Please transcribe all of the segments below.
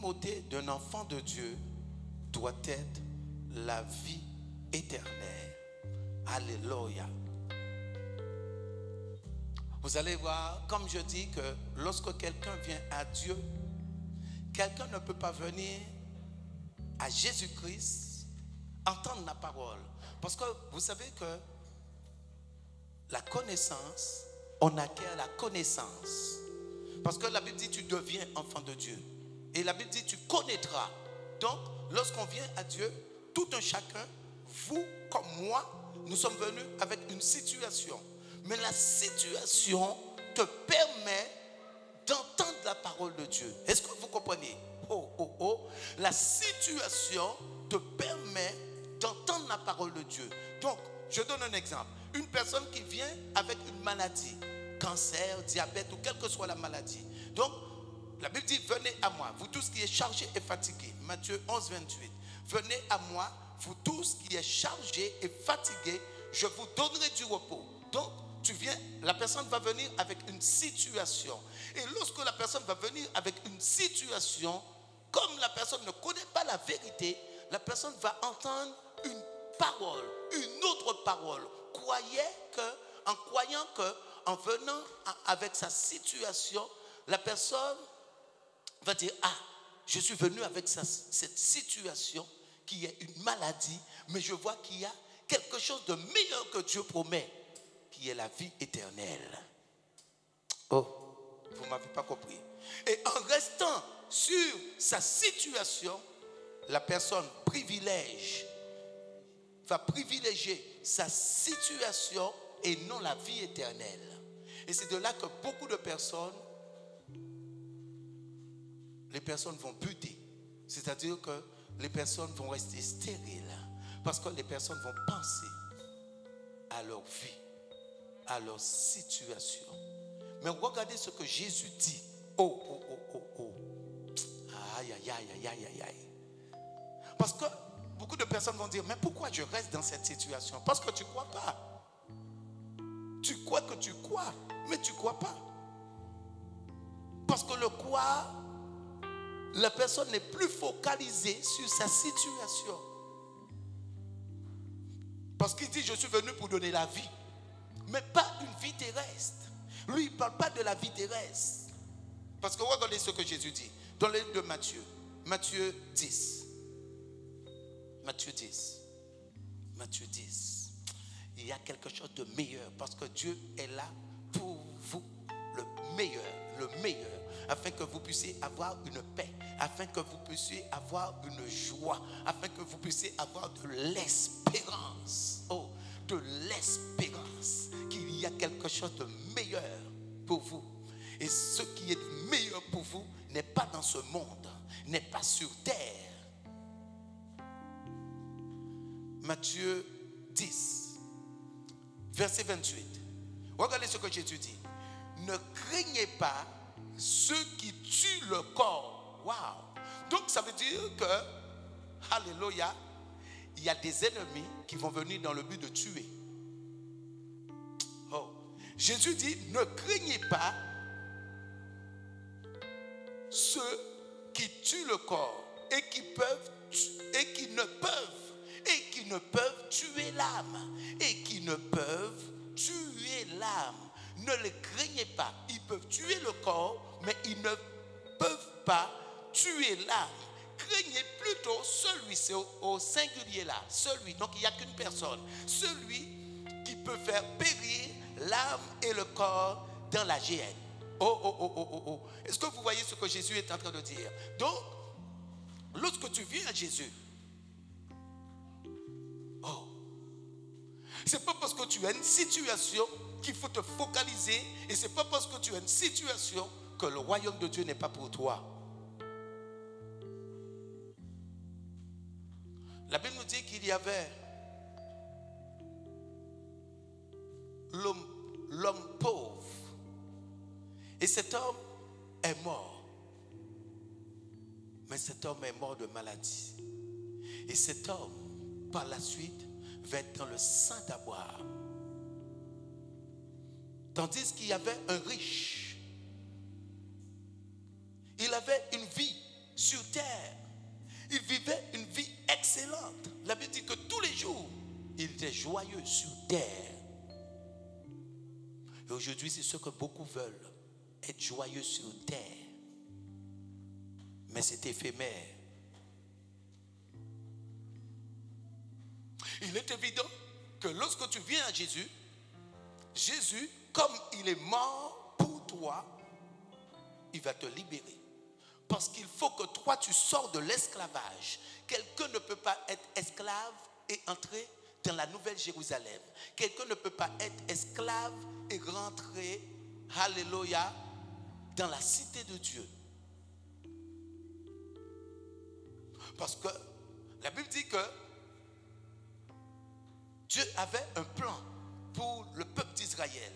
primauté d'un enfant de Dieu doit être la vie éternelle. Alléluia. Vous allez voir, comme je dis, que lorsque quelqu'un vient à Dieu, quelqu'un ne peut pas venir à Jésus-Christ, entendre la parole. Parce que vous savez que la connaissance, on acquiert la connaissance. Parce que la Bible dit tu deviens enfant de Dieu. Et la Bible dit tu connaîtras. Donc, lorsqu'on vient à Dieu, tout un chacun, vous comme moi, nous sommes venus avec une situation. Mais la situation te permet d'entendre la parole de Dieu. Est-ce que vous comprenez? La situation te permet d'entendre la parole de Dieu. Donc, je donne un exemple. Une personne qui vient avec une maladie, cancer, diabète ou quelle que soit la maladie. Donc, la Bible dit, venez à moi, vous tous qui êtes chargés et fatigués. Matthieu 11, 28. Venez à moi, vous tous qui êtes chargés et fatigués, je vous donnerai du repos. Donc, tu viens, la personne va venir avec une situation. Et lorsque la personne va venir avec une situation, comme la personne ne connaît pas la vérité, la personne va entendre une parole, une autre parole. En croyant que, en venant avec sa situation, la personne va dire, ah, je suis venu avec cette situation qui est une maladie, mais je vois qu'il y a quelque chose de meilleur que Dieu promet, qui est la vie éternelle. Oh, vous ne m'avez pas compris. Et en restant sur sa situation, la personne va privilégier sa situation et non la vie éternelle. Et c'est de là que beaucoup de personnes, les personnes vont buter. C'est-à-dire que les personnes vont rester stériles. Parce que les personnes vont penser à leur vie, à leur situation. Mais regardez ce que Jésus dit. Oh. Aïe, aïe, aïe, aïe, aïe, aïe. Parce que beaucoup de personnes vont dire, mais pourquoi je reste dans cette situation? Parce que tu ne crois pas. Tu crois que tu crois, mais tu ne crois pas. Parce que le croire, la personne n'est plus focalisée sur sa situation. Parce qu'il dit, je suis venu pour donner la vie. Mais pas une vie terrestre. Lui, il ne parle pas de la vie terrestre. Parce que regardez ce que Jésus dit. Dans le livre de Matthieu. Matthieu 10. Matthieu 10. Matthieu 10. Il y a quelque chose de meilleur. Parce que Dieu est là pour vous. Le meilleur. Afin que vous puissiez avoir une paix. Afin que vous puissiez avoir une joie. Afin que vous puissiez avoir de l'espérance. Oh, de l'espérance. Qu'il y a quelque chose de meilleur pour vous. Et ce qui est meilleur pour vous n'est pas dans ce monde. N'est pas sur terre. Matthieu 10. Verset 28. Regardez ce que Jésus dit. Ne craignez pas ceux qui tuent le corps. Waouh. Donc ça veut dire que, alléluia, il y a des ennemis qui vont venir dans le but de tuer. Oh. Jésus dit, ne craignez pas ceux qui tuent le corps et qui ne peuvent tuer l'âme. Et qui ne peuvent tuer l'âme. Ne les craignez pas. Ils peuvent tuer le corps, mais ils ne peuvent pas tuer l'âme. Craignez plutôt celui, c'est au singulier là, celui, donc il n'y a qu'une personne, celui qui peut faire périr l'âme et le corps dans la géhenne. Oh. Est-ce que vous voyez ce que Jésus est en train de dire? Donc, lorsque tu viens à Jésus, c'est pas parce que tu as une situation qu'il faut te focaliser, et c'est pas parce que tu as une situation que le royaume de Dieu n'est pas pour toi. La Bible nous dit qu'il y avait l'homme pauvre, et cet homme est mort. Mais cet homme est mort de maladie. Et cet homme, par la suite, va être dans le sein d'Abraham. Tandis qu'il y avait un riche. Il avait une vie sur terre. Il vivait une vie excellente. La Bible dit que tous les jours, il était joyeux sur terre. Et aujourd'hui, c'est ce que beaucoup veulent, être joyeux sur terre. Mais c'est éphémère. Il est évident que lorsque tu viens à Jésus, Jésus, comme il est mort pour toi, il va te libérer. Parce qu'il faut que toi, tu sors de l'esclavage. Quelqu'un ne peut pas être esclave et entrer dans la Nouvelle Jérusalem. Quelqu'un ne peut pas être esclave et rentrer, alléluia, dans la cité de Dieu. Parce que la Bible dit que Dieu avait un plan pour le peuple d'Israël.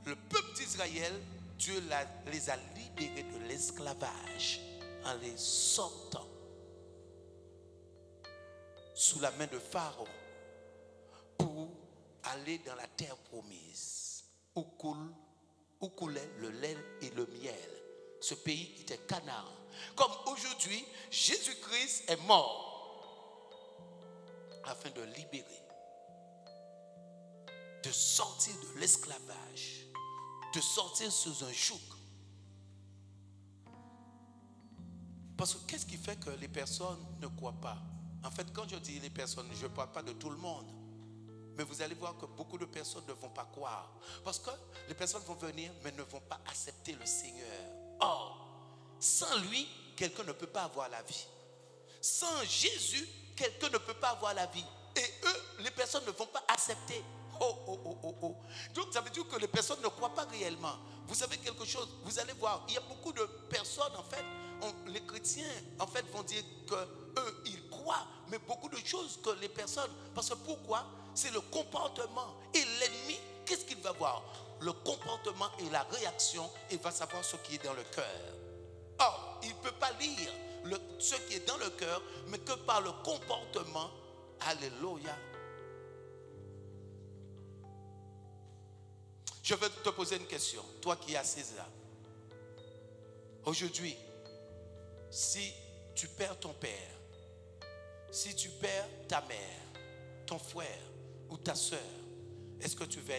Le peuple d'Israël, Dieu les a libérés de l'esclavage en les sortant sous la main de Pharaon pour aller dans la terre promise où coulait le lait et le miel. Ce pays était Canaan. Comme aujourd'hui, Jésus-Christ est mort afin de libérer, de sortir de l'esclavage, de sortir sous un joug. Parce que qu'est-ce qui fait que les personnes ne croient pas? En fait, quand je dis les personnes, je ne parle pas de tout le monde. Mais vous allez voir que beaucoup de personnes ne vont pas croire. Parce que les personnes vont venir, mais ne vont pas accepter le Seigneur. Or, sans lui, quelqu'un ne peut pas avoir la vie. Sans Jésus, quelqu'un ne peut pas avoir la vie. Et eux, les personnes ne vont pas accepter. Donc ça veut dire que les personnes ne croient pas réellement. Vous savez quelque chose, vous allez voir, il y a beaucoup de personnes en fait, les chrétiens en fait vont dire que eux ils croient, mais beaucoup de choses que les personnes, parce que pourquoi? C'est le comportement. Et l'ennemi, qu'est-ce qu'il va voir? Le comportement et la réaction, et va savoir ce qui est dans le cœur. Or, il ne peut pas lire ce qui est dans le cœur, mais que par le comportement. Alléluia. Je vais te poser une question, toi qui es assise là. Aujourd'hui, si tu perds ton père, si tu perds ta mère, ton frère ou ta soeur, est-ce que tu vas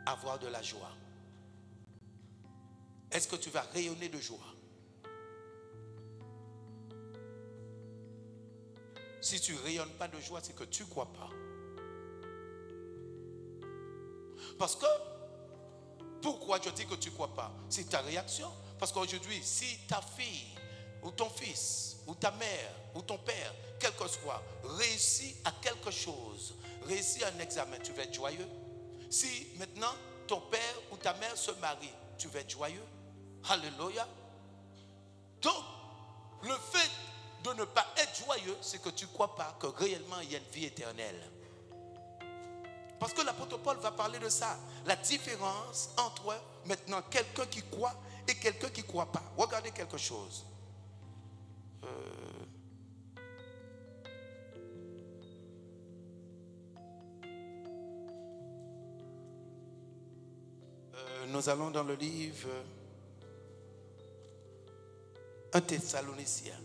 avoir de la joie? Est-ce que tu vas rayonner de joie? Si tu ne rayonnes pas de joie, c'est que tu ne crois pas. Parce que, pourquoi je dis que tu ne crois pas? C'est ta réaction. Parce qu'aujourd'hui, si ta fille, ou ton fils, ou ta mère, ou ton père, quel que soit, réussit à quelque chose, réussit à un examen, tu vas être joyeux. Si maintenant, ton père ou ta mère se marie, tu vas être joyeux. Alléluia. Donc, le fait de ne pas être joyeux, c'est que tu ne crois pas que réellement il y a une vie éternelle. Parce que l'apôtre Paul va parler de ça. La différence entre maintenant quelqu'un qui croit et quelqu'un qui ne croit pas. Regardez quelque chose. Nous allons dans le livre 1 Thessaloniciens.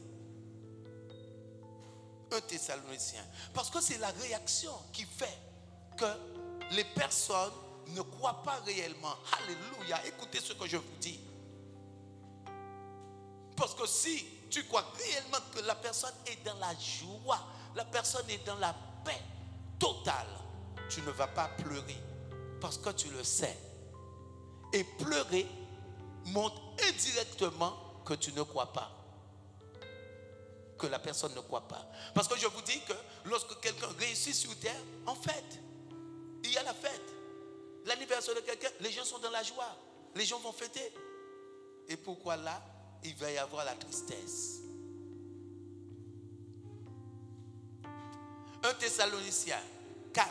1 Thessaloniciens. Parce que c'est la réaction qui fait que les personnes ne croient pas réellement. Alléluia. Écoutez ce que je vous dis. Parce que si tu crois réellement que la personne est dans la joie, la personne est dans la paix totale, tu ne vas pas pleurer. Parce que tu le sais. Et pleurer montre indirectement que tu ne crois pas. Que la personne ne croit pas. Parce que je vous dis que lorsque quelqu'un réussit sur terre, en fait, il y a la fête. L'anniversaire de quelqu'un, les gens sont dans la joie. Les gens vont fêter. Et pourquoi là, il va y avoir la tristesse? 1 Thessaloniciens 4.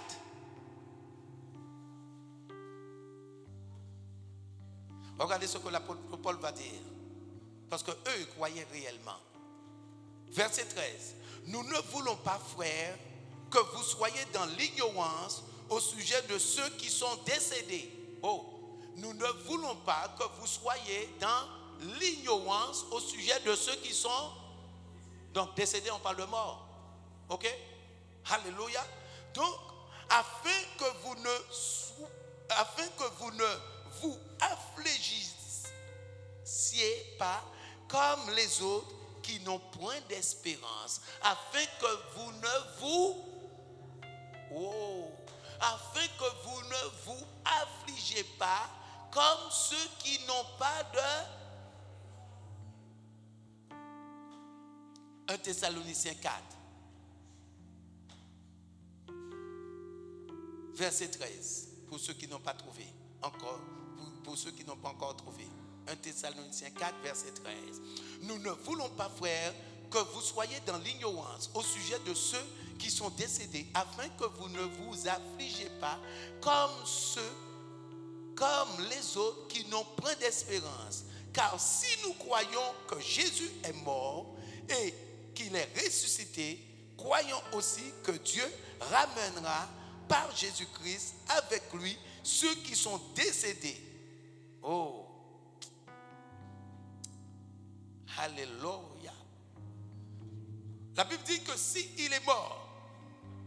Regardez ce que l'apôtre Paul va dire. Parce qu'eux, ils croyaient réellement. Verset 13. Nous ne voulons pas, frères, que vous soyez dans l'ignorance au sujet de ceux qui sont décédés. Oh, nous ne voulons pas que vous soyez dans l'ignorance au sujet de ceux qui sont donc décédés, on parle de mort. Ok? Alléluia. Donc, afin que vous ne vous affligissiez pas comme les autres qui n'ont point d'espérance, afin que vous ne vous afin que vous ne vous affligez pas comme ceux qui n'ont pas de 1 Thessaloniciens 4 verset 13, pour ceux qui n'ont pas trouvé encore, pour ceux qui n'ont pas encore trouvé. 1 Thessaloniciens 4 verset 13. Nous ne voulons pas, frères, que vous soyez dans l'ignorance au sujet de ceux qui sont décédés, afin que vous ne vous affligez pas comme les autres qui n'ont point d'espérance. Car si nous croyons que Jésus est mort et qu'il est ressuscité, croyons aussi que Dieu ramènera par Jésus-Christ avec lui ceux qui sont décédés. Oh, alléluia. La Bible dit que si il est mort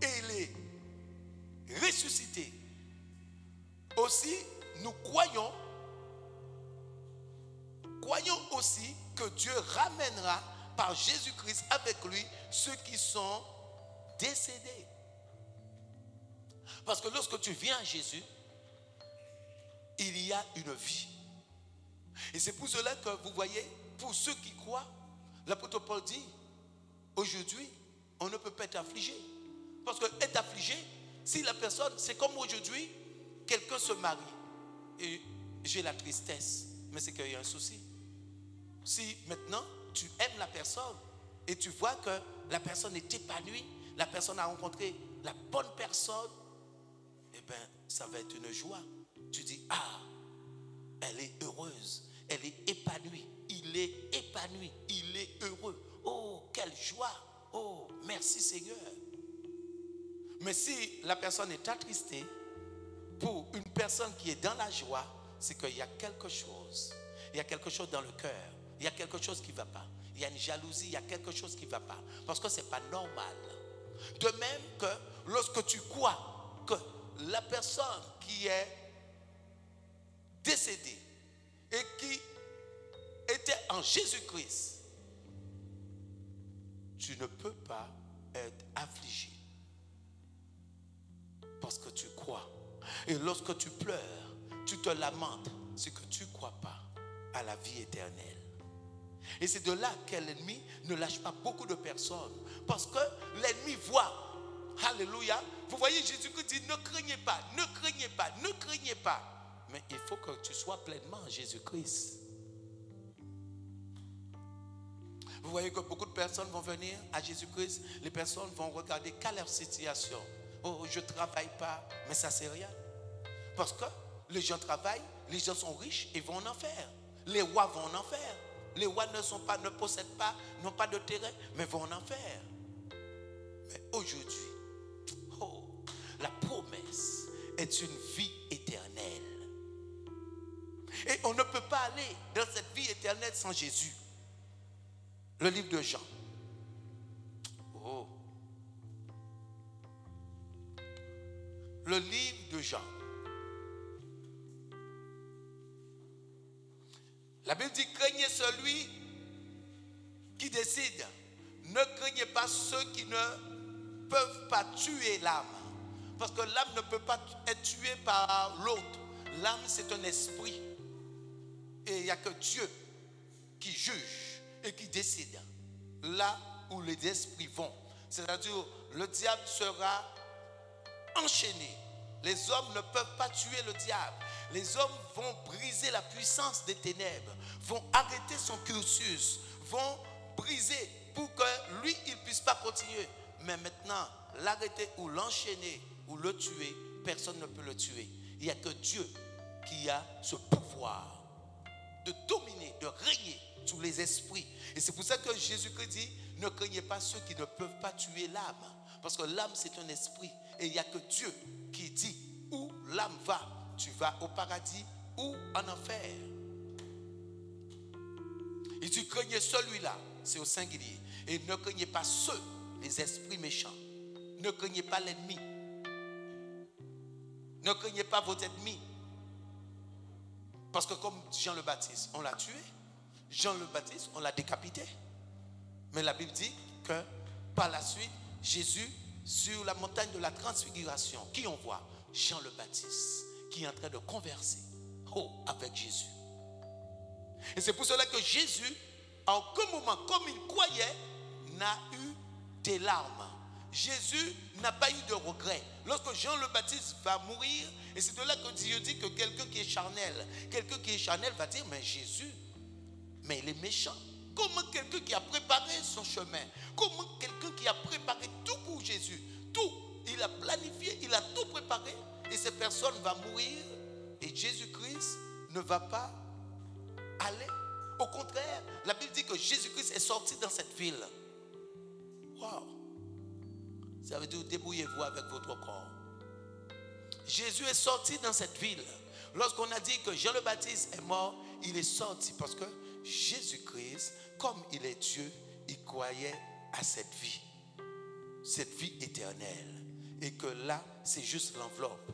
et il est ressuscité, aussi nous croyons aussi que Dieu ramènera par Jésus-Christ avec lui ceux qui sont décédés. Parce que lorsque tu viens à Jésus, il y a une vie. Et c'est pour cela que vous voyez, pour ceux qui croient, l'apôtre Paul dit, aujourd'hui, on ne peut pas être affligé. Parce que être affligé, si la personne, c'est comme aujourd'hui, quelqu'un se marie et j'ai la tristesse, mais c'est qu'il y a un souci. Si maintenant, tu aimes la personne et tu vois que la personne est épanouie, la personne a rencontré la bonne personne, eh bien, ça va être une joie. Tu dis, ah, elle est heureuse, elle est épanouie, il est épanoui, il est heureux. Oh, quelle joie! Oh, merci Seigneur. Mais si la personne est attristée, pour une personne qui est dans la joie, c'est qu'il y a quelque chose. Il y a quelque chose dans le cœur. Il y a quelque chose qui ne va pas. Il y a une jalousie, il y a quelque chose qui ne va pas. Parce que ce n'est pas normal. De même que lorsque tu crois que la personne qui est décédée et qui était en Jésus-Christ, tu ne peux pas être affligé. Parce que tu crois. Et lorsque tu pleures, tu te lamentes, c'est que tu ne crois pas à la vie éternelle. Et c'est de là que l'ennemi ne lâche pas beaucoup de personnes. Parce que l'ennemi voit. Alléluia. Vous voyez, Jésus-Christ dit, ne craignez pas, ne craignez pas, ne craignez pas. Mais il faut que tu sois pleinement en Jésus-Christ. Vous voyez que beaucoup de personnes vont venir à Jésus-Christ. Les personnes vont regarder quelle est leur situation. Oh, je ne travaille pas, mais ça c'est rien. Parce que les gens travaillent, les gens sont riches et vont en enfer. Les rois vont en enfer. Les rois ne possèdent pas, n'ont pas de terrain, mais vont en enfer. Mais aujourd'hui, oh, la promesse est une vie éternelle. Et on ne peut pas aller dans cette vie éternelle sans Jésus. Le livre de Jean. Oh. Le livre de Jean. La Bible dit, craignez celui qui décide. Ne craignez pas ceux qui ne peuvent pas tuer l'âme. Parce que l'âme ne peut pas être tuée par l'autre. L'âme, c'est un esprit. Et il n'y a que Dieu qui juge et qui décide là où les esprits vont. C'est-à-dire, le diable sera enchaîné. Les hommes ne peuvent pas tuer le diable. Les hommes vont briser la puissance des ténèbres, vont arrêter son cursus, vont briser pour que lui, il ne puisse pas continuer. Mais maintenant, l'arrêter ou l'enchaîner ou le tuer, personne ne peut le tuer. Il n'y a que Dieu qui a ce pouvoir de dominer, de régner sur les esprits. Et c'est pour ça que Jésus-Christ dit, ne craignez pas ceux qui ne peuvent pas tuer l'âme. Parce que l'âme, c'est un esprit. Et il n'y a que Dieu qui dit, où l'âme va, tu vas au paradis ou en enfer. Il dit craignez celui-là, c'est au singulier. Et ne craignez pas ceux, les esprits méchants. Ne craignez pas l'ennemi. Ne craignez pas vos ennemis. Parce que comme Jean le Baptiste, on l'a tué. Jean le Baptiste, on l'a décapité. Mais la Bible dit que par la suite, Jésus, sur la montagne de la transfiguration, qui on voit? Jean le Baptiste, qui est en train de converser avec Jésus. Et c'est pour cela que Jésus, en aucun moment, comme il croyait, n'a eu des larmes. Jésus n'a pas eu de regrets. Lorsque Jean le Baptiste va mourir, et c'est de là que Dieu dit que quelqu'un qui est charnel va dire, mais Jésus, mais il est méchant. Comment quelqu'un qui a préparé son chemin, comment quelqu'un qui a préparé tout pour Jésus, tout, il a planifié, il a tout préparé, et cette personne va mourir, et Jésus-Christ ne va pas aller. Au contraire, la Bible dit que Jésus-Christ est sorti dans cette ville. Waouh! Ça veut dire débrouillez-vous avec votre corps. Jésus est sorti dans cette ville. Lorsqu'on a dit que Jean le Baptiste est mort, il est sorti parce que Jésus-Christ, comme il est Dieu, il croyait à cette vie éternelle. Et que là, c'est juste l'enveloppe.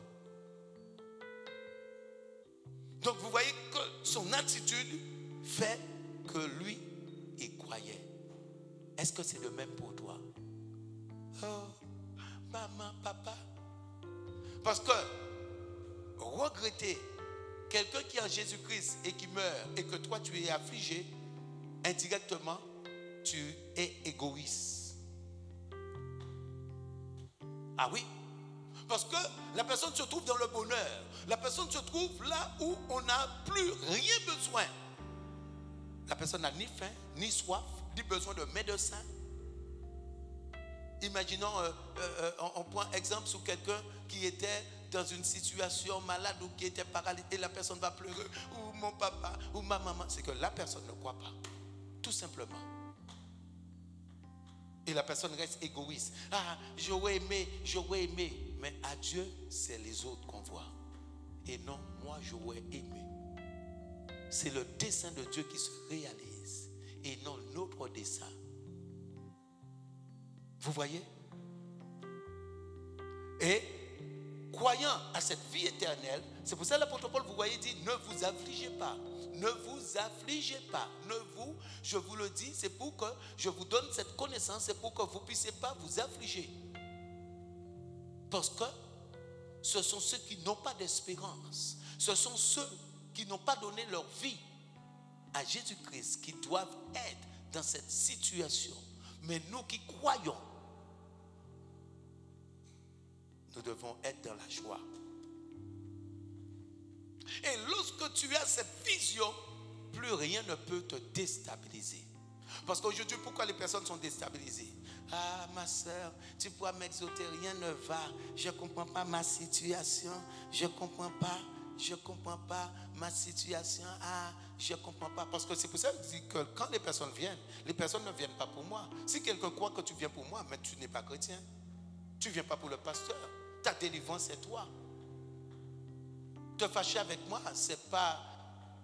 Donc vous voyez que son attitude fait que lui, il croyait. Est-ce que c'est le même pour toi? Oh, maman, papa. Parce que regretter quelqu'un qui est en Jésus-Christ et qui meurt et que toi tu es affligé, indirectement, tu es égoïste. Ah oui? Parce que la personne se trouve dans le bonheur. La personne se trouve là où on n'a plus rien besoin. La personne n'a ni faim, ni soif, ni besoin de médecin. Imaginons, on prend exemple sur quelqu'un qui était dans une situation malade ou qui était paralysé. La personne va pleurer, ou mon papa, ou ma maman. C'est que la personne ne croit pas. Tout simplement. Et la personne reste égoïste. Ah, j'aurais aimé. Mais à Dieu, c'est les autres qu'on voit. Et non, moi, j'aurais aimé. C'est le dessein de Dieu qui se réalise. Et non notre dessein. Vous voyez? Et croyant à cette vie éternelle, c'est pour ça que l'apôtre Paul, vous voyez, dit, ne vous affligez pas. Ne vous affligez pas. Je vous le dis, c'est pour que je vous donne cette connaissance, c'est pour que vous ne puissiez pas vous affliger. Parce que ce sont ceux qui n'ont pas d'espérance. Ce sont ceux qui n'ont pas donné leur vie à Jésus-Christ qui doivent être dans cette situation. Mais nous qui croyons, nous devons être dans la joie. Et lorsque tu as cette vision, plus rien ne peut te déstabiliser. Parce qu'aujourd'hui, pourquoi les personnes sont déstabilisées? Ah, ma soeur, tu pourras m'exhorter, rien ne va. Je ne comprends pas ma situation. Je ne comprends pas ma situation. Ah, je ne comprends pas. Parce que c'est pour ça que je dis que quand les personnes viennent, les personnes ne viennent pas pour moi. Si quelqu'un croit que tu viens pour moi, mais tu n'es pas chrétien. Tu ne viens pas pour le pasteur. Ta délivrance, c'est toi. Te fâcher avec moi, c'est pas,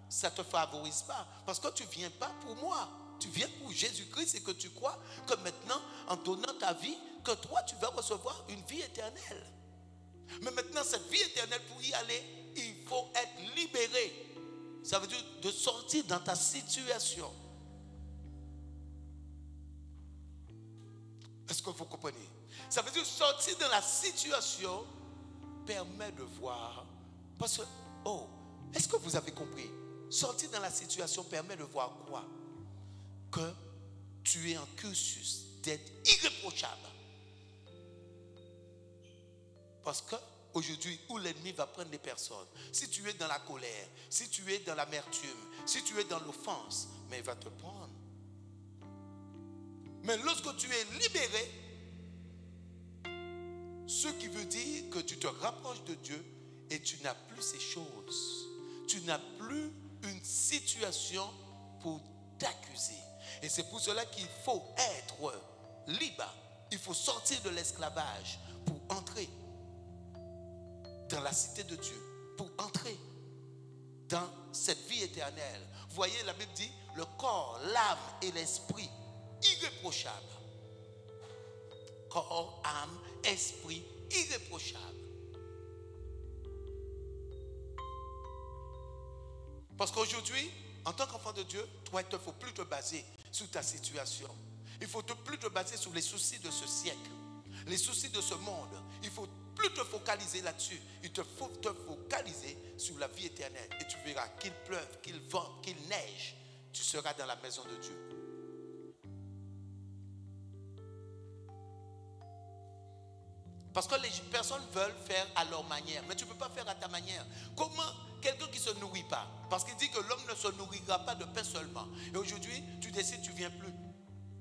ça ne te favorise pas. Parce que tu ne viens pas pour moi. Tu viens pour Jésus-Christ et que tu crois que maintenant, en donnant ta vie, que toi, tu vas recevoir une vie éternelle. Mais maintenant, cette vie éternelle, pour y aller, il faut être libéré. Ça veut dire de sortir dans ta situation. Est-ce que vous comprenez? Ça veut dire sortir de la situation permet de voir. Parce que, est-ce que vous avez compris? Sortir dans la situation permet de voir quoi? Que tu es en cursus d'être irréprochable. Parce que aujourd'hui, où l'ennemi va prendre les personnes, si tu es dans la colère, si tu es dans l'amertume, si tu es dans l'offense, mais il va te prendre. Mais lorsque tu es libéré, ce qui veut dire que tu te rapproches de Dieu et tu n'as plus ces choses. Tu n'as plus une situation pour t'accuser. Et c'est pour cela qu'il faut être libre. Il faut sortir de l'esclavage pour entrer dans la cité de Dieu, pour entrer dans cette vie éternelle. Vous voyez, la Bible dit, le corps, l'âme et l'esprit irréprochables. Corps, âme, esprit irréprochable. Parce qu'aujourd'hui, en tant qu'enfant de Dieu, toi, il ne faut plus te baser sur ta situation. Il ne faut plus te baser sur les soucis de ce siècle, les soucis de ce monde. Il ne faut plus te focaliser là-dessus. Il te faut te focaliser sur la vie éternelle. Et tu verras qu'il pleuve, qu'il vente, qu'il neige, tu seras dans la maison de Dieu. Parce que les personnes veulent faire à leur manière. Mais tu ne peux pas faire à ta manière. Comment quelqu'un qui ne se nourrit pas? Parce qu'il dit que l'homme ne se nourrira pas de pain seulement. Et aujourd'hui, tu décides, tu ne viens plus.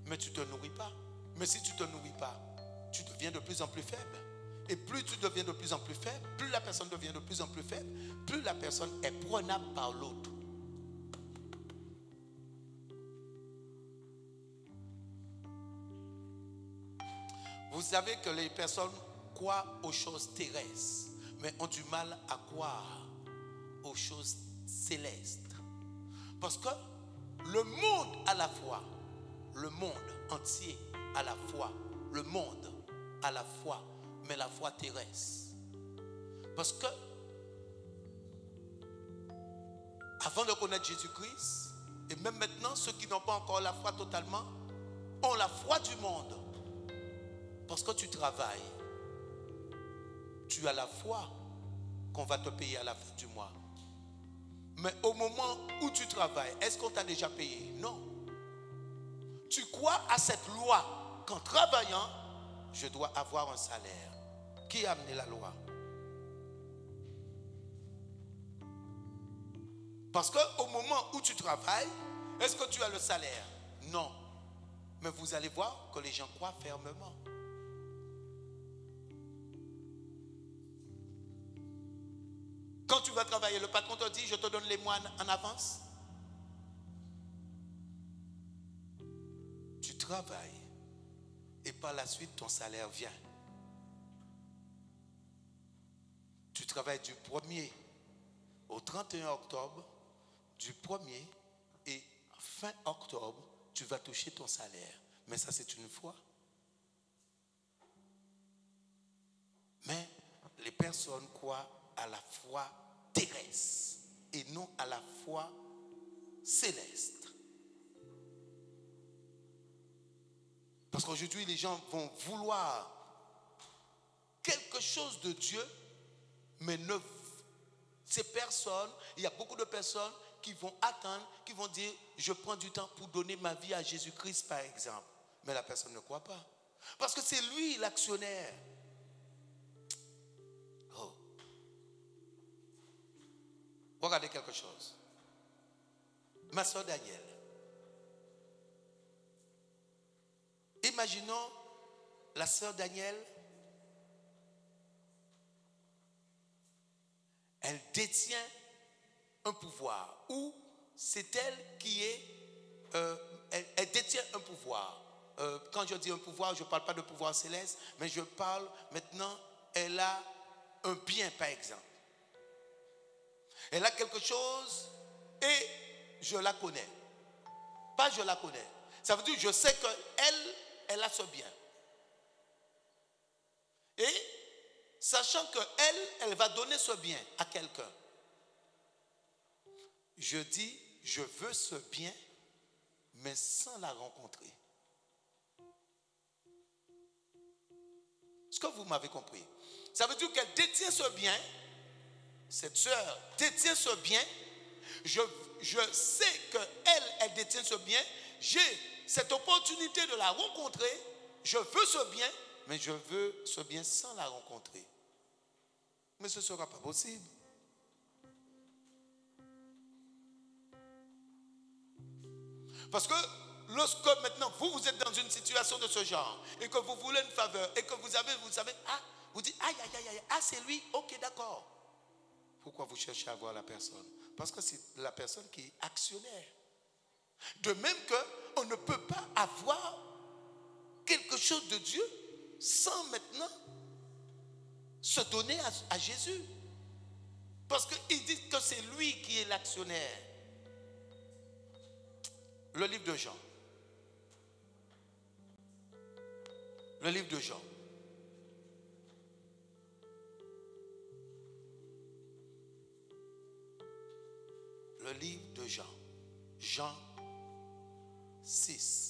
Mais tu ne te nourris pas. Mais si tu ne te nourris pas, tu deviens de plus en plus faible. Et plus tu deviens de plus en plus faible, plus la personne devient de plus en plus faible, plus la personne est prenable par l'autre. Vous savez que les personnes croient aux choses terrestres, mais ont du mal à croire aux choses célestes. Parce que le monde a la foi, le monde entier a la foi, le monde a la foi, mais la foi terrestre. Parce que avant de connaître Jésus-Christ, et même maintenant, ceux qui n'ont pas encore la foi totalement, ont la foi du monde. Parce que tu travailles, tu as la foi qu'on va te payer à la fin du mois. Mais au moment où tu travailles, est-ce qu'on t'a déjà payé? Non. Tu crois à cette loi qu'en travaillant, je dois avoir un salaire. Qui a amené la loi? Parce qu'au moment où tu travailles, est-ce que tu as le salaire? Non. Mais vous allez voir que les gens croient fermement. Quand tu vas travailler, le patron te dit, je te donne les mois en avance. Tu travailles et par la suite, ton salaire vient. Tu travailles du 1er au 31 octobre, du 1er et fin octobre, tu vas toucher ton salaire. Mais ça, c'est une foi. Mais les personnes croient à la foi terrestre et non à la foi céleste. Parce qu'aujourd'hui, les gens vont vouloir quelque chose de Dieu, mais ces personnes, il y a beaucoup de personnes qui vont attendre, qui vont dire, je prends du temps pour donner ma vie à Jésus-Christ, par exemple. Mais la personne ne croit pas. Parce que c'est lui l'actionnaire. Oh. Regardez quelque chose. Ma soeur Danielle. Imaginons la soeur Danielle. Elle détient un pouvoir. Ou c'est elle qui est... elle détient un pouvoir. Quand je dis un pouvoir, je ne parle pas de pouvoir céleste, mais je parle maintenant, elle a un bien, par exemple. Elle a quelque chose et je la connais. Pas je la connais. Ça veut dire que je sais qu'elle, elle a ce bien. Et sachant qu'elle, elle va donner ce bien à quelqu'un. Je dis, je veux ce bien, mais sans la rencontrer. Est-ce que vous m'avez compris? Ça veut dire qu'elle détient ce bien. Cette sœur détient ce bien. Je sais qu'elle, elle détient ce bien. J'ai cette opportunité de la rencontrer. Je veux ce bien, mais je veux ce bien sans la rencontrer. Mais ce ne sera pas possible. Parce que lorsque maintenant vous êtes dans une situation de ce genre et que vous voulez une faveur et que vous savez, vous dites aïe, aïe, aïe, aïe, ah c'est lui, ok d'accord. Pourquoi vous cherchez à voir la personne? Parce que c'est la personne qui est actionnaire. De même qu'on ne peut pas avoir quelque chose de Dieu sans maintenant se donner à Jésus. Parce qu'il dit que c'est lui qui est l'actionnaire. Le livre de Jean. Le livre de Jean. Le livre de Jean. Jean 6.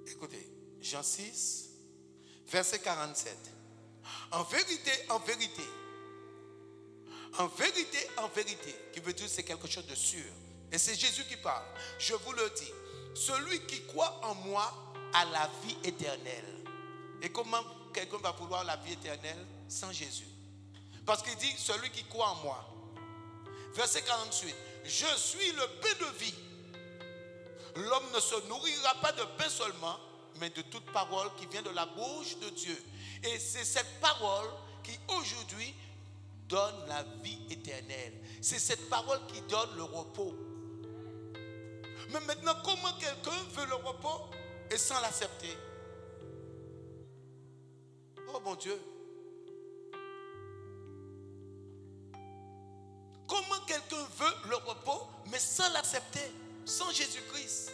Écoutez, Jean 6, verset 47. En vérité, en vérité, en vérité, en vérité, qui veut dire c'est quelque chose de sûr. Et c'est Jésus qui parle. Je vous le dis, celui qui croit en moi a la vie éternelle. Et comment quelqu'un va vouloir la vie éternelle sans Jésus? Parce qu'il dit, celui qui croit en moi. Verset 48. Je suis le pain de vie. L'homme ne se nourrira pas de pain seulement, mais de toute parole qui vient de la bouche de Dieu. Et c'est cette parole qui aujourd'hui donne la vie éternelle. C'est cette parole qui donne le repos. Mais maintenant, comment quelqu'un veut le repos et sans l'accepter? Oh mon Dieu. Comment quelqu'un veut le repos mais sans l'accepter? Sans Jésus-Christ.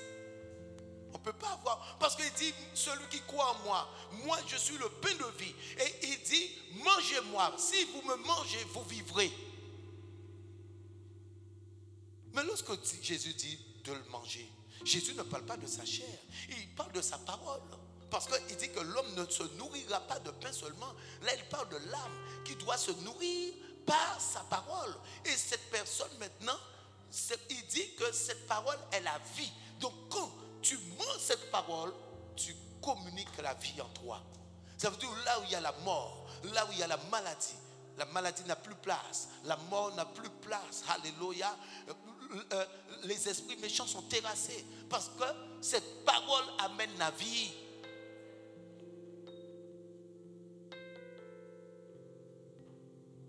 On ne peut pas avoir. Parce qu'il dit, celui qui croit en moi, moi je suis le pain de vie. Et il dit, mangez-moi. Si vous me mangez, vous vivrez. Mais lorsque Jésus dit de le manger, Jésus ne parle pas de sa chair. Il parle de sa parole. Parce qu'il dit que l'homme ne se nourrira pas de pain seulement. Là, il parle de l'âme qui doit se nourrir par sa parole. Et cette personne maintenant, il dit que cette parole est la vie. Donc quand tu manges cette parole, tu communiques la vie en toi. Ça veut dire là où il y a la mort, là où il y a la maladie n'a plus place, la mort n'a plus place. Alléluia. Les esprits méchants sont terrassés parce que cette parole amène la vie.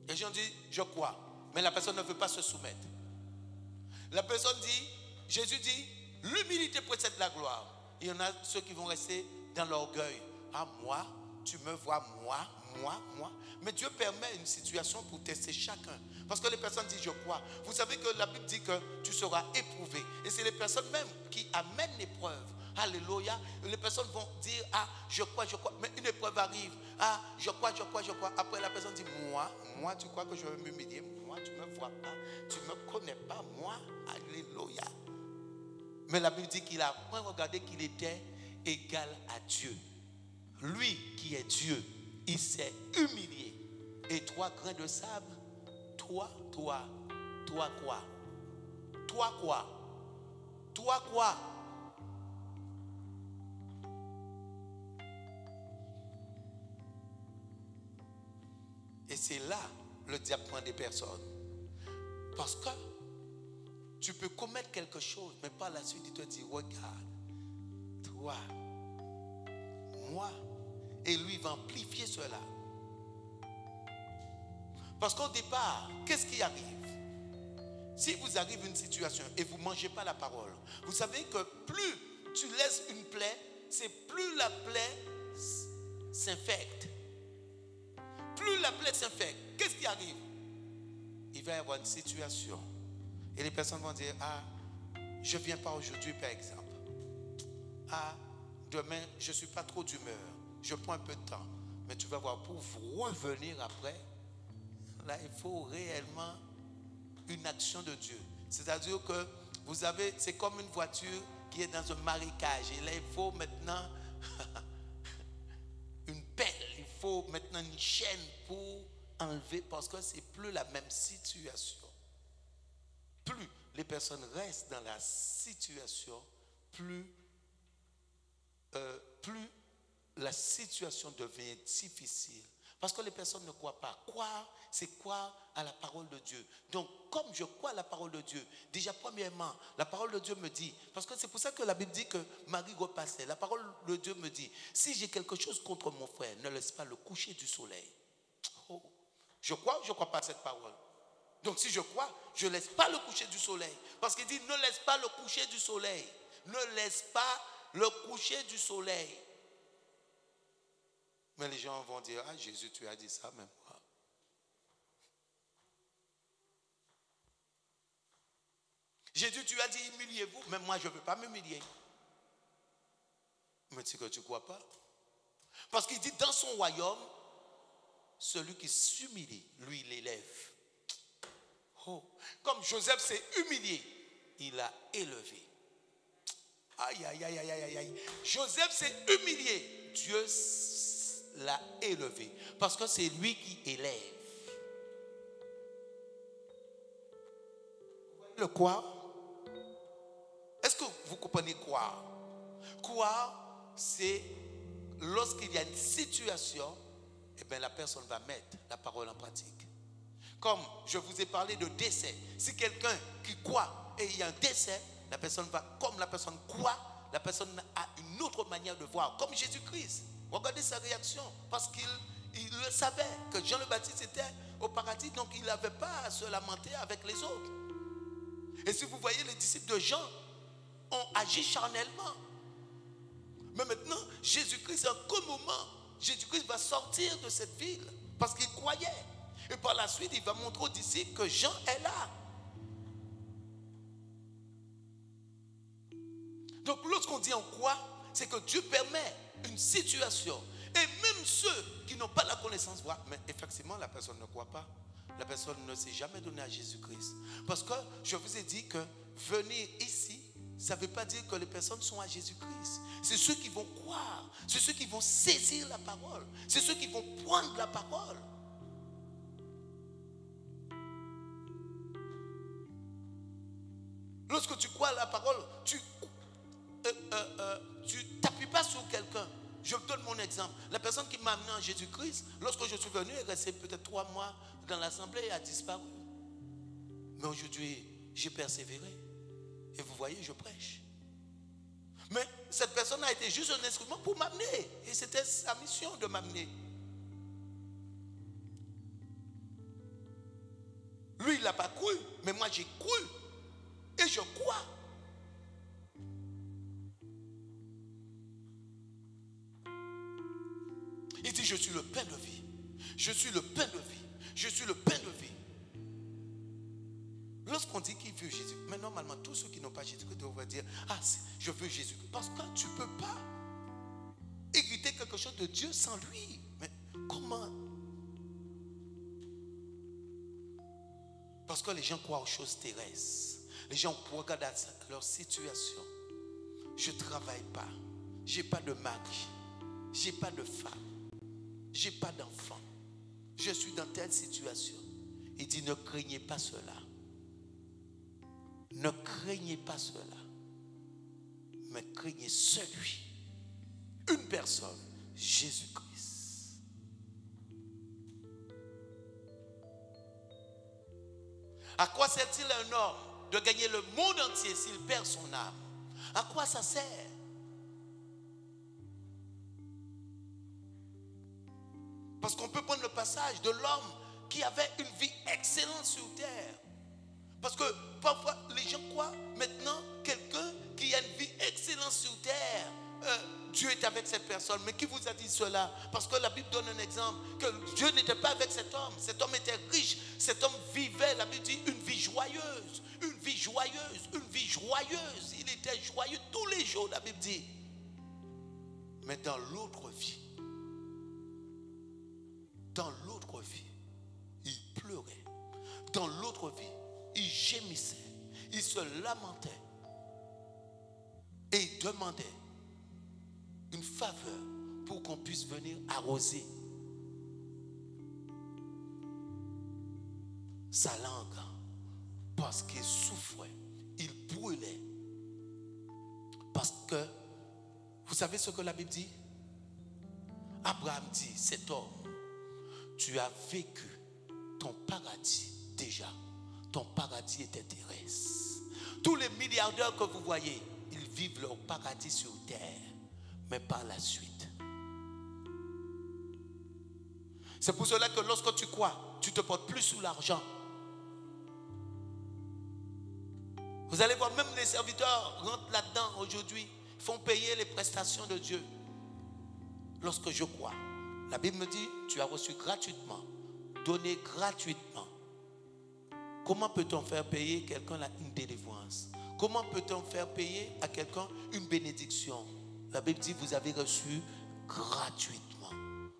Les gens disent, je crois, mais la personne ne veut pas se soumettre. La personne dit, Jésus dit, l'humilité précède la gloire. Il y en a ceux qui vont rester dans l'orgueil. Ah, moi, tu me vois, moi. Mais Dieu permet une situation pour tester chacun. Parce que les personnes disent, je crois. Vous savez que la Bible dit que tu seras éprouvé. Et c'est les personnes même qui amènent l'épreuve. Alléluia. Les personnes vont dire, ah, je crois. Mais une épreuve arrive. Ah, je crois. Après, la personne dit, moi, tu crois que je vais m'humilier? Moi, tu ne me vois pas. Tu ne me connais pas, moi. Alléluia. Mais la Bible dit qu'il a regardé qu'il était égal à Dieu. Lui qui est Dieu, il s'est humilié. Et 3 grains de sable, toi quoi? Et c'est là le diable prend des personnes. Parce que tu peux commettre quelque chose, mais par la suite, il te dit, regarde, toi, moi, et lui va amplifier cela. Parce qu'au départ, qu'est-ce qui arrive? Si vous arrive une situation et vous ne mangez pas la parole, vous savez que plus tu laisses une plaie, c'est plus la plaie s'infecte. Plus la plaie s'infecte, qu'est-ce qui arrive? Il va y avoir une situation. Et les personnes vont dire, ah, je ne viens pas aujourd'hui par exemple. Ah, demain, je ne suis pas trop d'humeur. Je prends un peu de temps. Mais tu vas voir, pour revenir après, là, il faut réellement une action de Dieu. C'est-à-dire que vous avez, c'est comme une voiture qui est dans un marécage. Et là, il faut maintenant une pelle. Il faut maintenant une chaîne pour enlever parce que ce n'est plus la même situation. Plus les personnes restent dans la situation, plus la situation devient difficile. Parce que les personnes ne croient pas. Croire, c'est croire à la parole de Dieu. Donc, comme je crois à la parole de Dieu, déjà premièrement, la parole de Dieu me dit, parce que c'est pour ça que la Bible dit que Marie repassait. La parole de Dieu me dit, si j'ai quelque chose contre mon frère, ne laisse pas le coucher du soleil. Oh, je crois ou je ne crois pas à cette parole? Donc si je crois, je ne laisse pas le coucher du soleil. Parce qu'il dit, ne laisse pas le coucher du soleil. Ne laisse pas le coucher du soleil. Mais les gens vont dire, ah Jésus, tu as dit ça, même moi. Jésus, tu as dit, humiliez-vous, même moi, je ne veux pas m'humilier. Mais c'est que tu ne crois pas. Parce qu'il dit, dans son royaume, celui qui s'humilie, lui, il élève. Oh, comme Joseph s'est humilié, il a élevé. Aïe, aïe, aïe, aïe, aïe, aïe. Joseph s'est humilié, Dieu l'a élevé. Parce que c'est lui qui élève. Le croire? Est-ce que vous comprenez croire? Croire, c'est lorsqu'il y a une situation, eh bien, la personne va mettre la parole en pratique. Comme je vous ai parlé de décès. Si quelqu'un qui croit et il y a un décès, la personne va, comme la personne croit, la personne a une autre manière de voir. Comme Jésus-Christ. Regardez sa réaction. Parce qu'il le savait que Jean le Baptiste était au paradis. Donc il n'avait pas à se lamenter avec les autres. Et si vous voyez, les disciples de Jean ont agi charnellement. Mais maintenant, Jésus-Christ, en quel moment, Jésus-Christ va sortir de cette ville parce qu'il croyait. Et par la suite, il va montrer aux disciples que Jean est là. Donc lorsqu'on dit on croit, c'est que Dieu permet une situation. Et même ceux qui n'ont pas la connaissance voient. Mais effectivement, la personne ne croit pas. La personne ne s'est jamais donnée à Jésus-Christ. Parce que je vous ai dit que venir ici, ça ne veut pas dire que les personnes sont à Jésus-Christ. C'est ceux qui vont croire. C'est ceux qui vont saisir la parole. C'est ceux qui vont prendre la parole. Lorsque tu crois à la parole, tu t'appuies pas sur quelqu'un. Je vous donne mon exemple. La personne qui m'a amené en Jésus-Christ, lorsque je suis venu, elle restait peut-être 3 mois dans l'assemblée et a disparu. Mais aujourd'hui, j'ai persévéré. Et vous voyez, je prêche. Mais cette personne a été juste un instrument pour m'amener. Et c'était sa mission de m'amener. Lui, il n'a pas cru, mais moi j'ai cru. Et je crois. Il dit, je suis le pain de vie. Je suis le pain de vie. Je suis le pain de vie. Lorsqu'on dit qu'il veut Jésus, mais normalement, tous ceux qui n'ont pas Jésus, doivent dire, ah, je veux Jésus. Parce que tu ne peux pas hériter quelque chose de Dieu sans lui. Mais comment? Parce que les gens croient aux choses terrestres. Les gens regardent leur situation. Je ne travaille pas. Je n'ai pas de mari. Je n'ai pas de femme. Je n'ai pas d'enfant. Je suis dans telle situation. Il dit, ne craignez pas cela. Ne craignez pas cela. Mais craignez celui. Une personne. Jésus-Christ. À quoi sert-il un homme de gagner le monde entier s'il perd son âme? À quoi ça sert? Parce qu'on peut prendre le passage de l'homme qui avait une vie excellente sur terre. Parce que parfois les gens croient maintenant quelqu'un qui a une vie excellente sur terre, Dieu est avec cette personne. Mais qui vous a dit cela? Parce que la Bible donne un exemple que Dieu n'était pas avec cet homme. Cet homme était riche. Cet homme vivait, la Bible dit, une vie joyeuse. Une vie joyeuse. Une vie joyeuse. Il était joyeux tous les jours, la Bible dit. Mais dans l'autre vie, il pleurait. Dans l'autre vie, il gémissait. Il se lamentait. Et il demandait une faveur pour qu'on puisse venir arroser sa langue. Parce qu'il souffrait. Il brûlait. Parce que, vous savez ce que la Bible dit? Abraham dit, cet homme, tu as vécu ton paradis déjà. Ton paradis était terrestre. Tous les milliardaires que vous voyez, ils vivent leur paradis sur terre. Mais par la suite. C'est pour cela que lorsque tu crois, tu te portes plus sur l'argent. Vous allez voir, même les serviteurs rentrent là-dedans aujourd'hui. font payer les prestations de Dieu. Lorsque je crois, la Bible me dit, tu as reçu gratuitement, donné gratuitement. Comment peut-on faire payer quelqu'un une délivrance? Comment peut-on faire payer à quelqu'un une bénédiction? La Bible dit, vous avez reçu gratuitement.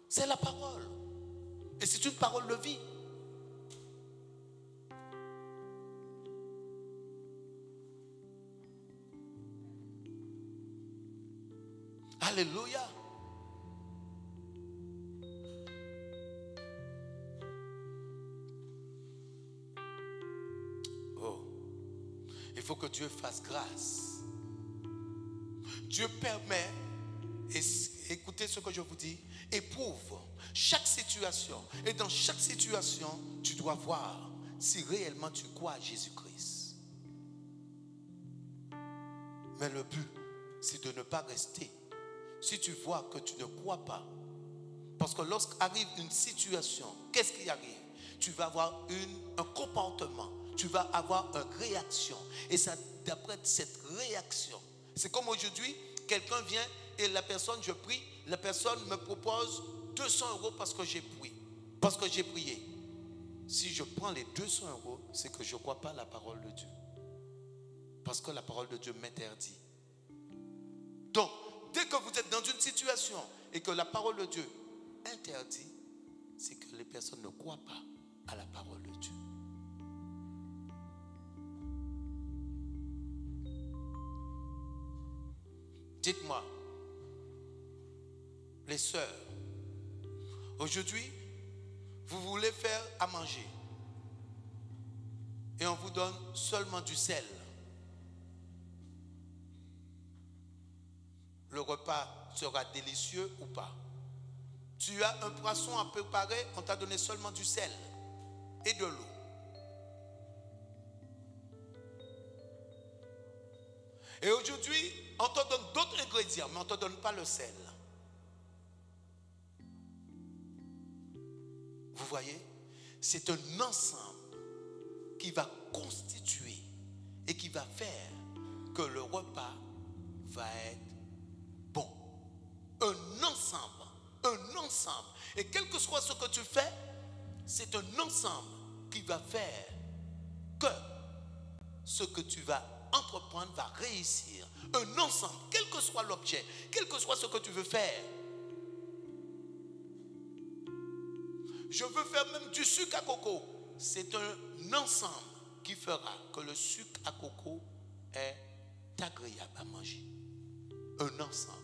C'est la parole. Et c'est une parole de vie. Alléluia. Oh, il faut que Dieu fasse grâce. Dieu permet, et écoutez ce que je vous dis, éprouve chaque situation. Et dans chaque situation, tu dois voir si réellement tu crois à Jésus-Christ. Mais le but, c'est de ne pas rester. Si tu vois que tu ne crois pas, parce que lorsqu'arrive une situation, qu'est-ce qui arrive? Tu vas avoir un comportement, tu vas avoir une réaction. Et ça, d'après cette réaction, c'est comme aujourd'hui, quelqu'un vient et la personne, je prie, la personne me propose 200 € parce que j'ai prié. Parce que j'ai prié. Si je prends les 200 €, c'est que je ne crois pas à la parole de Dieu. Parce que la parole de Dieu m'interdit. Donc, dès que vous êtes dans une situation et que la parole de Dieu interdit, c'est que les personnes ne croient pas à la parole de Dieu. Dites-moi, les sœurs, aujourd'hui, vous voulez faire à manger et on vous donne seulement du sel. Le repas sera délicieux ou pas? Tu as un poisson à préparer, on t'a donné seulement du sel et de l'eau. Et aujourd'hui, on te donne d'autres ingrédients, mais on ne te donne pas le sel. Vous voyez, c'est un ensemble qui va constituer et qui va faire que le repas va être bon. Un ensemble. Et quel que soit ce que tu fais, c'est un ensemble qui va faire que ce que tu vas entreprendre va réussir. Un ensemble, quel que soit l'objet, quel que soit ce que tu veux faire. Je veux faire même du sucre à coco. C'est un ensemble qui fera que le sucre à coco est agréable à manger. Un ensemble.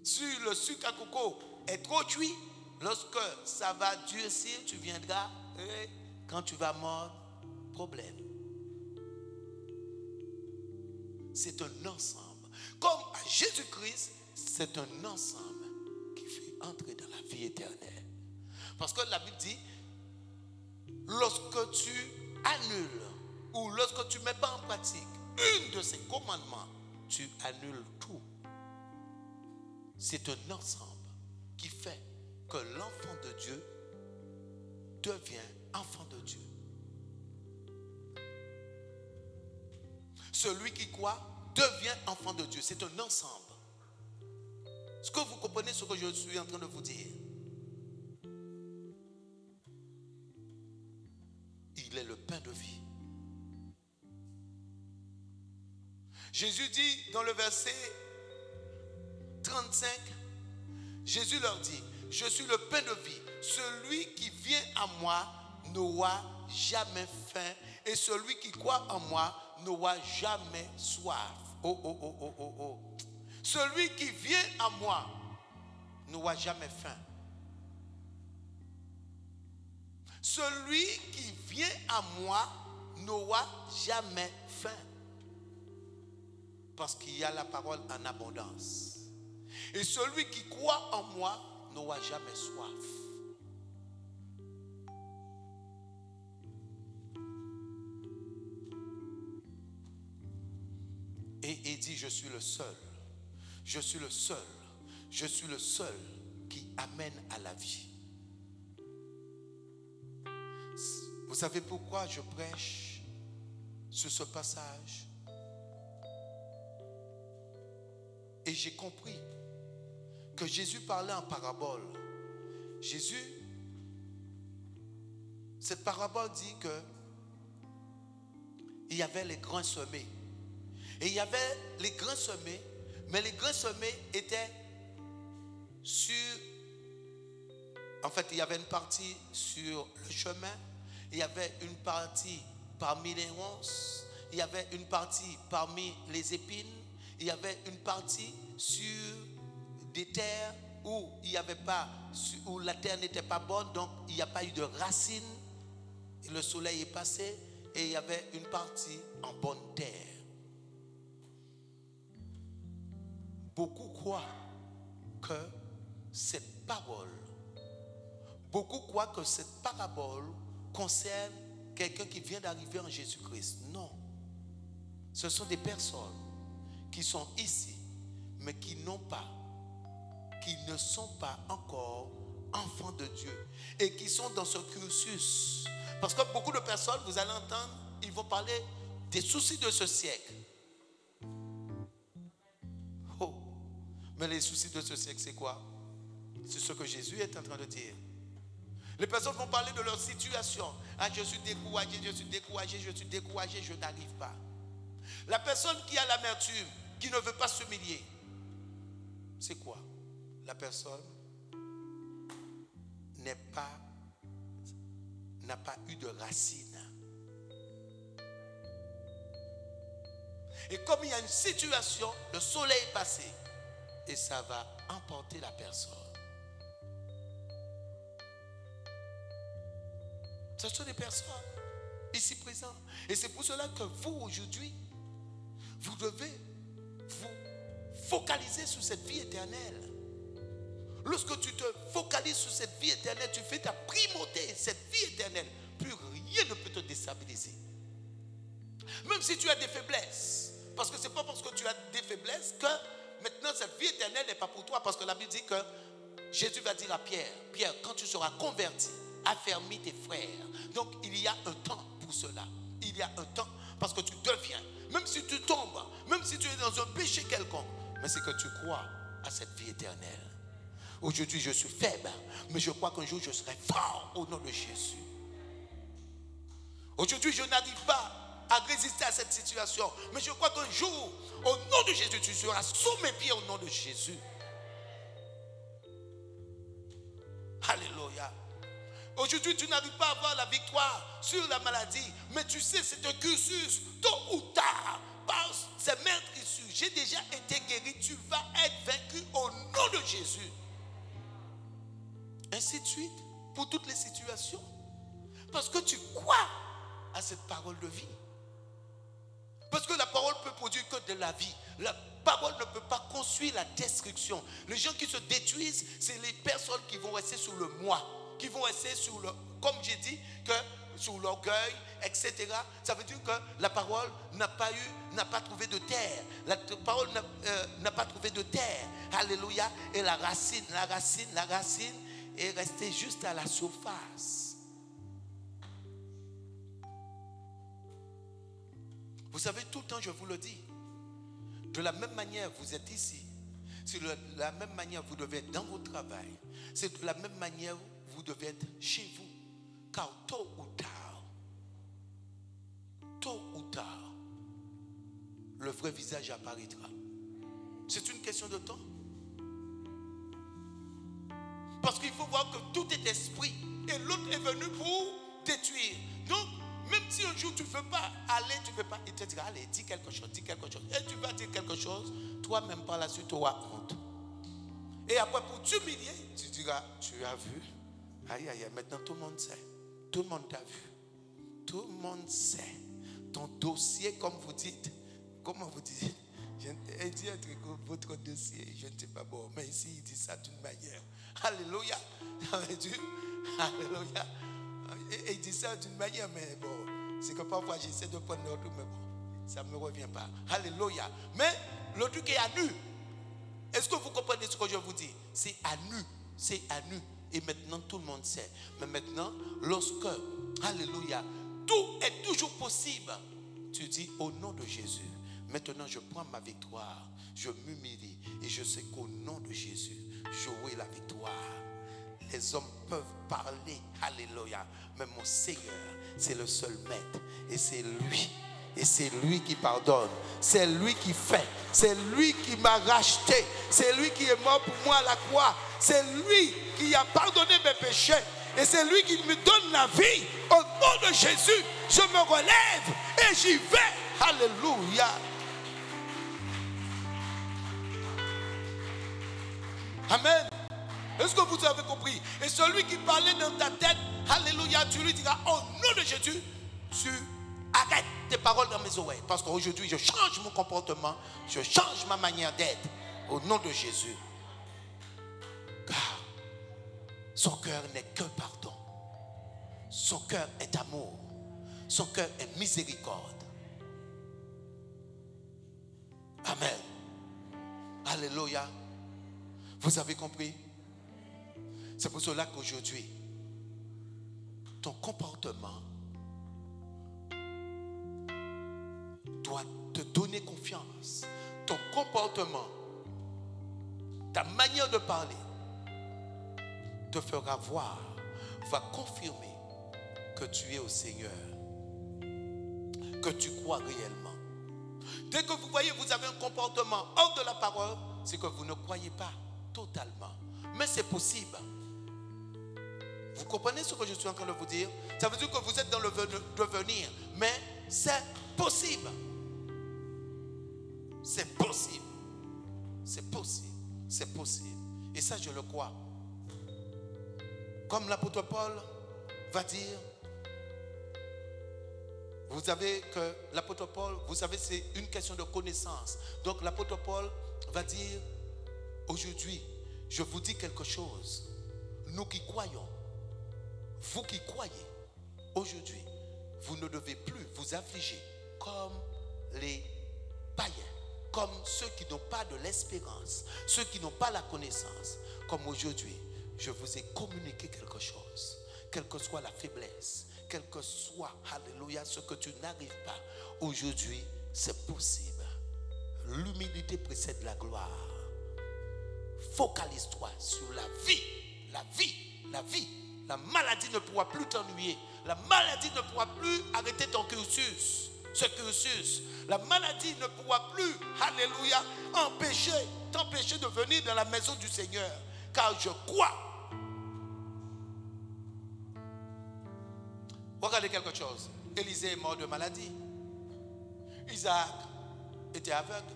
Si le sucre à coco est trop cuit, lorsque ça va durcir, tu viendras et quand tu vas mordre, problème. C'est un ensemble. Comme à Jésus-Christ, c'est un ensemble qui fait entrer dans la vie éternelle. Parce que la Bible dit, lorsque tu annules ou lorsque tu ne mets pas en pratique une de ces commandements, tu annules tout. C'est un ensemble qui fait que l'enfant de Dieu devient enfant de Dieu. Celui qui croit devient enfant de Dieu. C'est un ensemble. Est-ce que vous comprenez ce que je suis en train de vous dire? Il est le pain de vie. Jésus dit dans le verset 35, Jésus leur dit, je suis le pain de vie. Celui qui vient à moi n'aura jamais faim et celui qui croit en moi n'aura jamais soif. Oh. Celui qui vient à moi n'aura jamais faim. Celui qui vient à moi n'aura jamais faim. Parce qu'il y a la parole en abondance. Et celui qui croit en moi n'aura jamais soif. Et il dit, je suis le seul qui amène à la vie. Vous savez pourquoi je prêche sur ce passage. Et j'ai compris que Jésus parlait en parabole. Jésus, cette parabole dit que il y avait les grains semés. Et il y avait les grains semés, mais les grains semés étaient sur... En fait, il y avait une partie sur le chemin, il y avait une partie parmi les ronces, il y avait une partie parmi les épines, il y avait une partie sur des terres où il n'y avait pas, où la terre n'était pas bonne, donc il n'y a pas eu de racines. Et le soleil est passé et il y avait une partie en bonne terre. Beaucoup croient que cette parole, beaucoup croient que cette parabole concerne quelqu'un qui vient d'arriver en Jésus-Christ. Non. Ce sont des personnes qui sont ici, mais qui ne sont pas encore enfants de Dieu et qui sont dans ce cursus. Parce que beaucoup de personnes, vous allez entendre, ils vont parler des soucis de ce siècle. Oh, mais les soucis de ce siècle, c'est quoi? C'est ce que Jésus est en train de dire. Les personnes vont parler de leur situation. Ah, je suis découragé, je n'arrive pas. La personne qui a l'amertume, qui ne veut pas s'humilier, c'est quoi? La personne n'a pas eu de racines. Et comme il y a une situation, le soleil est passé et ça va emporter la personne. Ce sont des personnes ici présentes. Et c'est pour cela que vous, aujourd'hui, vous devez vous focaliser sur cette vie éternelle. Lorsque tu te focalises sur cette vie éternelle, tu fais ta primauté, cette vie éternelle. Plus rien ne peut te déstabiliser. Même si tu as des faiblesses. Parce que ce n'est pas parce que tu as des faiblesses que maintenant cette vie éternelle n'est pas pour toi. Parce que la Bible dit que Jésus va dire à Pierre, Pierre, quand tu seras converti, affermis tes frères. Donc il y a un temps pour cela. Il y a un temps parce que tu deviens, même si tu tombes, même si tu es dans un péché quelconque, mais c'est que tu crois à cette vie éternelle. Aujourd'hui je suis faible, mais je crois qu'un jour je serai fort au nom de Jésus. Aujourd'hui je n'arrive pas à résister à cette situation, mais je crois qu'un jour, au nom de Jésus, tu seras sous mes pieds au nom de Jésus. Alléluia. Aujourd'hui, tu n'arrives pas à avoir la victoire sur la maladie, mais tu sais, c'est un cursus, tôt ou tard, par ces maîtres issus. J'ai déjà été guéri, tu vas être vaincu au nom de Jésus. Ainsi de suite, pour toutes les situations. Parce que tu crois à cette parole de vie. Parce que la parole peut produire que de la vie. La parole ne peut pas construire la destruction. Les gens qui se détruisent, c'est les personnes qui vont rester sur le moi. Qui vont rester sur le, comme j'ai dit, que sur l'orgueil, etc. Ça veut dire que la parole n'a pas trouvé de terre. La parole n'a pas trouvé de terre. Alléluia. Et la racine est restée juste à la surface. Vous savez, tout le temps, je vous le dis. De la même manière, vous êtes ici. C'est de la même manière, vous devez être dans votre travail. C'est de la même manière, vous devez être chez vous. Car tôt ou tard, le vrai visage apparaîtra. C'est une question de temps. Parce qu'il faut voir que tout est esprit. Et l'autre est venu pour détruire. Donc, même si un jour tu ne veux pas aller, tu ne veux pas, il te dira, allez, dis quelque chose. Et tu vas dire quelque chose, toi-même par la suite, tu auras honte. Et après, pour t'humilier, tu diras, tu as vu. Aïe, aïe, aïe, maintenant tout le monde sait. Tout le monde t'a vu. Tout le monde sait. Ton dossier, comme vous dites, comment vous dites, il dit un truc, votre dossier, je ne sais pas bon, mais ici, il dit ça d'une manière. Alléluia. Alléluia. Et il dit ça d'une manière, mais bon, c'est que parfois j'essaie de prendre l'autre, mais bon, ça ne me revient pas. Alléluia. Mais le truc est à nu. Est-ce que vous comprenez ce que je vous dis? C'est à nu. C'est à nu. Et maintenant, tout le monde sait. Mais maintenant, lorsque, alléluia, tout est toujours possible tu dis au nom de Jésus, maintenant je prends ma victoire, je m'humilie et je sais qu'au nom de Jésus, j'aurai la victoire. Les hommes peuvent parler, alléluia, mais mon Seigneur, c'est le seul maître et c'est lui. Et c'est lui qui pardonne, c'est lui qui fait, c'est lui qui m'a racheté, c'est lui qui est mort pour moi à la croix, c'est lui qui a pardonné mes péchés et c'est lui qui me donne la vie. Au nom de Jésus, je me relève et j'y vais. Alléluia. Amen. Est-ce que vous avez compris? Et celui qui parlait dans ta tête, alléluia, tu lui diras au nom de Jésus, tu arrête tes paroles dans mes oreilles. Parce qu'aujourd'hui, je change mon comportement, je change ma manière d'être au nom de Jésus. Car son cœur n'est que pardon. Son cœur est amour. Son cœur est miséricorde. Amen. Alléluia. Vous avez compris? C'est pour cela qu'aujourd'hui, ton comportement doit te donner confiance. Ton comportement, ta manière de parler te fera voir, va confirmer que tu es au Seigneur, que tu crois réellement. Dès que vous voyez, vous avez un comportement hors de la parole, c'est que vous ne croyez pas totalement. Mais c'est possible. Vous comprenez ce que je suis en train de vous dire? Ça veut dire que vous êtes dans le devenir, mais c'est possible. C'est possible. C'est possible. C'est possible. Et ça, je le crois. Comme l'apôtre Paul va dire, vous savez que l'apôtre Paul, vous savez, c'est une question de connaissance. Donc l'apôtre Paul va dire, aujourd'hui, je vous dis quelque chose. Nous qui croyons, vous qui croyez, aujourd'hui, vous ne devez plus vous affliger comme les païens, comme ceux qui n'ont pas de l'espérance, ceux qui n'ont pas la connaissance. Comme aujourd'hui, je vous ai communiqué quelque chose, quelle que soit la faiblesse, quel que soit, alléluia, ce que tu n'arrives pas. Aujourd'hui, c'est possible. L'humilité précède la gloire. Focalise-toi sur la vie, la vie, la vie. La maladie ne pourra plus t'ennuyer. La maladie ne pourra plus arrêter ton cursus. Ce cursus. La maladie ne pourra plus, alléluia, t'empêcher de venir dans la maison du Seigneur. Car je crois. Regardez quelque chose. Élisée est mort de maladie. Isaac était aveugle.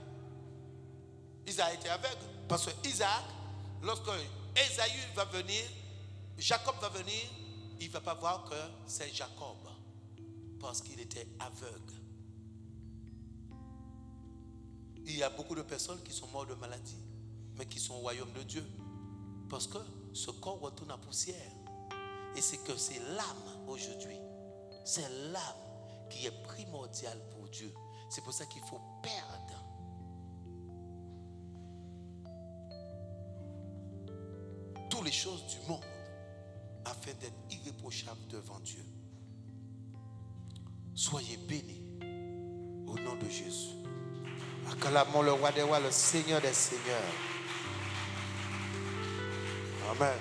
Isaac était aveugle. Parce que Isaac, lorsque Ésaü va venir, Jacob va venir, il ne va pas voir que c'est Jacob. Parce qu'il était aveugle. Il y a beaucoup de personnes qui sont mortes de maladie, mais qui sont au royaume de Dieu. Parce que ce corps retourne en poussière. Et c'est que c'est l'âme aujourd'hui. C'est l'âme qui est primordiale pour Dieu. C'est pour ça qu'il faut perdre toutes les choses du monde afin d'être irréprochable devant Dieu. Soyez bénis au nom de Jésus. Acclamons le roi des rois, le Seigneur des seigneurs. Amen.